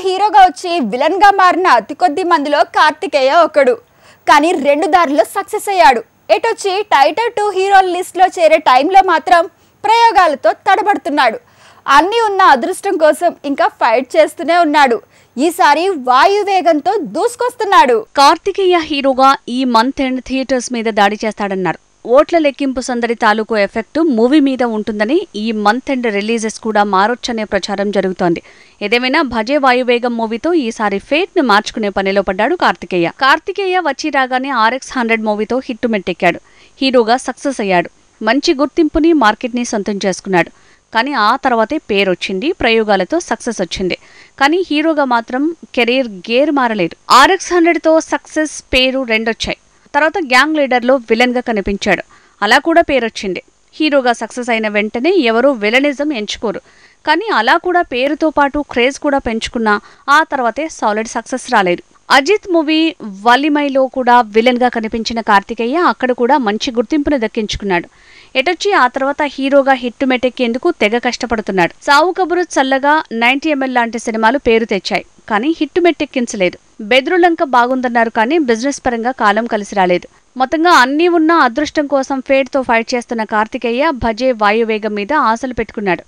హీరోగా వచ్చి విలన్ గా మారిన అతి కొద్ది మందిలో కార్తికేయ ఒకడు. కానీ రెండు దారుల్లో సక్సెస్ అయ్యాడు. ఎటొచ్చి టైటర్ 2 హీరోల లిస్ట్ లో చేరే టైంలో మాత్రం ప్రయోగాలతో తడబడుతున్నాడు. అన్నీ ఉన్న అదృష్టం కోసం ఇంకా ఫైట్ చేస్తూనే ఉన్నాడు. ఈసారి వాయువేగంతో దూసుకొస్తున్నాడు. కార్తికేయ హీరోగా ఈ మంత్ ఎండ్ థియేటర్స్ మీద దాడి చేస్తాడన్నారు. ఓట్ల లెక్కింపు సందడి తాలూకు ఎఫెక్ట్ మూవీ మీద ఉంటుందని ఈ మంత్ ఎండ్ రిలీజెస్ కూడా మారొచ్చనే ప్రచారం జరుగుతోంది. ఏదేమైనా భజే వాయువేగం మూవీతో ఈసారి ఫేట్ ను మార్చుకునే పనిలో పడ్డాడు కార్తికేయ వచ్చి రాగానే RX100 మూవీతో హిట్ మెట్టెక్కాడు. హీరోగా సక్సెస్ అయ్యాడు. మంచి గుర్తింపుని మార్కెట్ ని సొంతం చేసుకున్నాడు. కానీ ఆ తర్వాతే పేరొచ్చింది, ప్రయోగాలతో సక్సెస్ వచ్చింది. కానీ హీరోగా మాత్రం కెరీర్ గేర్ మారలేదు. RX100తో సక్సెస్, పేరు రెండొచ్చాయి. తర్వాత గ్యాంగ్ లీడర్లో విలన్ గా కనిపించాడు. అలా కూడా పేరొచ్చింది. హీరోగా సక్సెస్ అయిన వెంటనే ఎవరూ విలనిజం ఎంచుకోరు. కానీ అలా కూడా పేరుతో పాటు క్రేజ్ కూడా పెంచుకున్నా ఆ తర్వాతే సాలిడ్ సక్సెస్ రాలేదు. అజిత్ మూవీ వలిమైలో కూడా విలన్ గా కనిపించిన కార్తికేయ అక్కడ కూడా మంచి గుర్తింపును దక్కించుకున్నాడు. ఎటొచ్చి ఆ తర్వాత హీరోగా హిట్ మెటెక్కేందుకు తెగ కష్టపడుతున్నాడు. సావు కబురు, చల్లగా, 90ml లాంటి సినిమాలు పేరు తెచ్చాయి. కానీ హిట్ మెట్టెక్కించలేదు. బెద్రులంక బాగుందన్నారు కానీ బిజినెస్ పరంగా కాలం కలిసి రాలేదు. మొత్తంగా అన్నీ ఉన్న అదృష్టం కోసం ఫేట్ తో ఫైట్ చేస్తున్న కార్తికేయ భజే వాయువేగం మీద ఆశలు పెట్టుకున్నాడు.